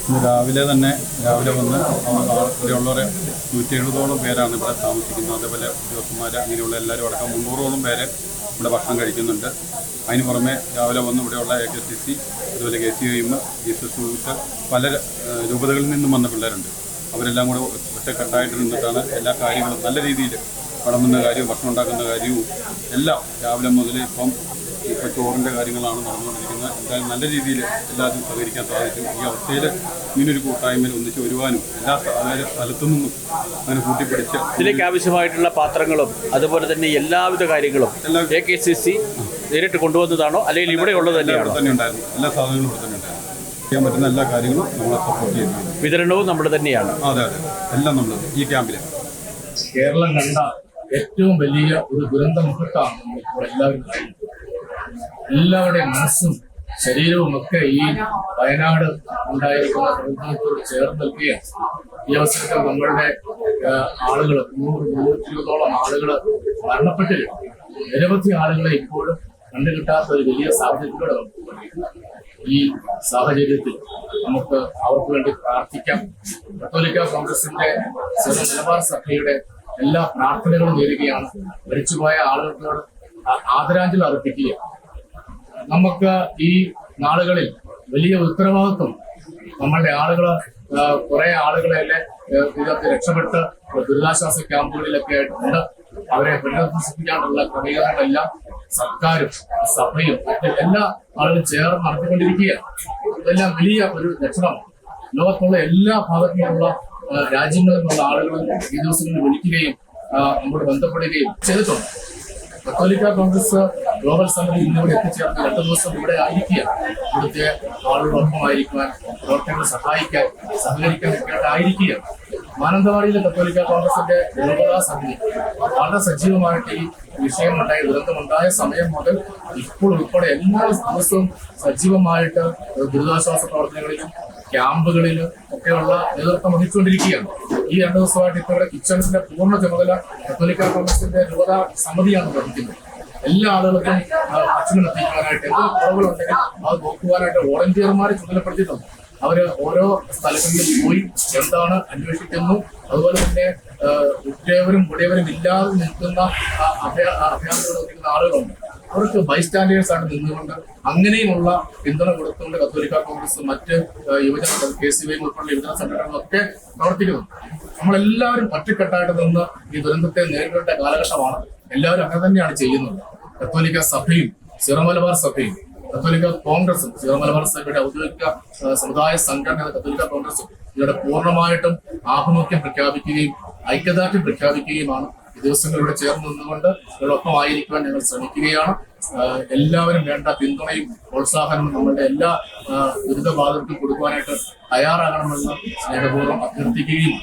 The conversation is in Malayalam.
ഇന്ന് രാവിലെ വന്ന് ഇവിടെയുള്ളവരെ 170ഓളം പേരാണ് ഇവിടെ താമസിക്കുന്നത്. അതേപോലെ ഉദ്യോഗസ്ഥന്മാർ അങ്ങനെയുള്ള എല്ലാവരും അടക്കം 300ഓളം പേര് ഇവിടെ ഭക്ഷണം കഴിക്കുന്നുണ്ട്. അതിന് പുറമെ രാവിലെ വന്ന് ഇവിടെയുള്ള AKCC, അതുപോലെ KCIM, ജീസസ് യൂത്ത്, പല രൂപതകളിൽ നിന്നും വന്ന പിള്ളേരുണ്ട്. അവരെല്ലാം കൂടെ ഒറ്റക്കെട്ടായിട്ട് നിന്നിട്ടാണ് എല്ലാ കാര്യങ്ങളും നല്ല രീതിയിൽ വിളമ്പുന്ന കാര്യവും ഭക്ഷണം ഉണ്ടാക്കുന്ന കാര്യവും എല്ലാം രാവിലെ മുതൽ ഇപ്പോൾ ചോറിൻ്റെ കാര്യങ്ങളാണ് നടന്നുകൊണ്ടിരിക്കുന്നത്. എന്തായാലും നല്ല രീതിയിൽ എല്ലാവരും സഹകരിക്കാൻ സാധിച്ചു. ഈ അവസ്ഥയിൽ ഇങ്ങനൊരു കൂട്ടായ്മയിൽ ഒന്നിച്ച് വരുവാനും എല്ലാ സ്ഥലത്തു നിന്നും അങ്ങനെ കൂട്ടിപ്പിടിച്ച് ഇതിലേക്ക് ആവശ്യമായിട്ടുള്ള പാത്രങ്ങളും അതുപോലെ തന്നെ എല്ലാവിധ കാര്യങ്ങളും AKCC നേരിട്ട് കൊണ്ടുവന്നതാണോ അല്ലെങ്കിൽ ഇവിടെ ഉള്ളത് തന്നെ ഉണ്ടായിരുന്നു? എല്ലാ സാധനങ്ങളും ഇവിടെ തന്നെ ഉണ്ടായിരുന്നു. ചെയ്യാൻ പറ്റുന്ന എല്ലാ കാര്യങ്ങളും നമ്മളെ സപ്പോർട്ട് ചെയ്യുന്നു. വിതരണവും നമ്മുടെ തന്നെയാണ്. അതെ, എല്ലാം നമ്മൾ ഈ ക്യാമ്പിൽ. കേരളം കണ്ട ഏറ്റവും വലിയ ഒരു ദുരന്ത മുഖത്താണ് നമ്മളിപ്പോൾ എല്ലാവരുടെയും മനസ്സും ശരീരവും ഒക്കെ ഈ വയനാട് ഉണ്ടായിരിക്കുന്ന ദുരന്തത്തോട് ചേർന്ന് നിൽക്കുകയാണ്. ഈ അവസരത്തിൽ നമ്മളുടെ ആളുകൾ 100-120ഓളം ആളുകൾ മരണപ്പെട്ടിരിക്കും. നിരവധി ആളുകളെ ഇപ്പോഴും കണ്ടുകിട്ടാത്ത ഒരു വലിയ സാഹചര്യത്തിലൂടെ ഈ സാഹചര്യത്തിൽ നമുക്ക് അവർക്ക് വേണ്ടി പ്രാർത്ഥിക്കാം. കത്തോലിക്ക കോൺഗ്രസിന്റെ മലബാർ സഭയുടെ എല്ലാ പ്രാർത്ഥനകളും നേരുകയാണ്. മരിച്ചുപോയ ആളുകളോട് ആദരാഞ്ജലി അർപ്പിക്കുക. നമുക്ക് ഈ നാളുകളിൽ വലിയ ഉത്തരവാദിത്വം നമ്മളുടെ കുറെ ആളുകളെല്ലാം ഇതൊക്കെ രക്ഷപ്പെട്ട് ദുരിതാശ്വാസ ക്യാമ്പുകളിലൊക്കെ ആയിട്ടുണ്ട്. അവരെ പുനരധിവസിപ്പിക്കാനുള്ള ക്രമീകരണങ്ങളെല്ലാം സർക്കാരും സഭയും മറ്റ് എല്ലാ ആളുകളും ചേർന്ന് നടത്തിക്കൊണ്ടിരിക്കുകയാണ്. ഇതെല്ലാം വലിയ ഒരു ലക്ഷണമാണ്. ലോകത്തുള്ള എല്ലാ ഭാഗത്തു നിന്നുള്ള രാജ്യങ്ങളിൽ നിന്നുള്ള ആളുകളും ഈ ദിവസങ്ങളിൽ വിളിക്കുകയും നമ്മോട് ബന്ധപ്പെടുകയും ചെയ്തിട്ടുണ്ട്. കത്തോലിക്ക കോൺഗ്രസ് ഗ്ലോബൽ സമിതി ഇന്നിവിടെ എത്തിച്ചേർന്ന് 2 ദിവസം ഇവിടെ ആയിരിക്കുകയാണ്. ഇവിടുത്തെ ആളുകളൊപ്പമായിരിക്കുവാൻ, പ്രവർത്തനങ്ങൾ സഹായിക്കാൻ, സഹകരിക്കാൻ ഒക്കെ ആയിരിക്കുകയാണ്. മാനന്തവാടിയിലെ കത്തോലിക്ക കോൺഗ്രസിന്റെ രൂപതാ സമിതി വളരെ സജീവമായിട്ട് ഈ വിഷയമുണ്ടായ ദുരന്തമുണ്ടായ സമയം മുതൽ ഇപ്പോൾ ഉൾപ്പെടെ എല്ലാ ദിവസവും സജീവമായിട്ട് ദുരിതാശ്വാസ പ്രവർത്തനങ്ങളിലും ക്യാമ്പുകളിലും ഒക്കെയുള്ള നേതൃത്വം വഹിച്ചുകൊണ്ടിരിക്കുകയാണ്. ഈ 2 ദിവസമായിട്ട് ഇപ്പോൾ ഇവിടെ കിച്ചണിന്റെ പൂർണ്ണ ചുമതല കത്തോലിക്ക കോൺഗ്രസിന്റെ രൂപതാ സമിതിയാണ് വഹിക്കുന്നത്. എല്ലാ ആളുകൾക്കും ഭക്ഷണം എത്തിക്കുവാനായിട്ട് എന്ത് കുറവുകളുണ്ടെങ്കിൽ അത് നോക്കുവാനായിട്ട് വോളണ്ടിയർമാരെ ചുമതലപ്പെടുത്തിയിട്ടുണ്ട്. അവര് ഓരോ സ്ഥലങ്ങളിലും പോയി എന്താണ് അന്വേഷിക്കുന്നു. അതുപോലെ തന്നെ ഉറ്റവരും മുടിയവരും ഇല്ലാതെ നിൽക്കുന്ന അഭയാർത്ഥികൾ നിൽക്കുന്ന ആളുകളുണ്ട്. അവർക്ക് ബൈസ്റ്റാൻഡേഴ്സ് ആയിട്ട് നിന്നുകൊണ്ട് അങ്ങനെയുമുള്ള പിന്തുണ കൊടുത്തുകൊണ്ട് കത്തോലിക്ക കോൺഗ്രസ് മറ്റ് യുവജന KCIM ഉൾപ്പെടെ യുവജന സംഘടനകളൊക്കെ പ്രവർത്തിക്കുന്നു. നമ്മളെല്ലാവരും ഒറ്റക്കെട്ടായിട്ട് നിന്ന് ഈ ദുരന്തത്തെ നേരിടേണ്ട കാലഘട്ടമാണ്. എല്ലാവരും അങ്ങനെ തന്നെയാണ് ചെയ്യുന്നത്. കത്തോലിക്ക സഭയും സിറോ മലബാർ സഭയും കത്തോലിക്ക കോൺഗ്രസും സിറോ മലബാർ സഭയുടെ ഔദ്യോഗിക സമുദായ സംഘടന കത്തോലിക്ക കോൺഗ്രസും ഇവിടെ പൂർണ്ണമായിട്ടും ആഭിമുഖ്യം പ്രഖ്യാപിക്കുകയും ഐക്യദാർഢ്യം പ്രഖ്യാപിക്കുകയുമാണ്. ഈ ദിവസങ്ങളിലൂടെ ചേർന്ന് നിന്നുകൊണ്ട് ഇവരോടൊപ്പമായിരിക്കുവാൻ ഞങ്ങൾ ശ്രമിക്കുകയാണ്. എല്ലാവരും വേണ്ട പിന്തുണയും പ്രോത്സാഹനവും നമ്മളുടെ എല്ലാ ദുരിതബാധിതർക്കും കൊടുക്കുവാനായിട്ട് തയ്യാറാകണമെന്ന് സ്നേഹപൂർവ്വം അഭ്യർത്ഥിക്കുകയും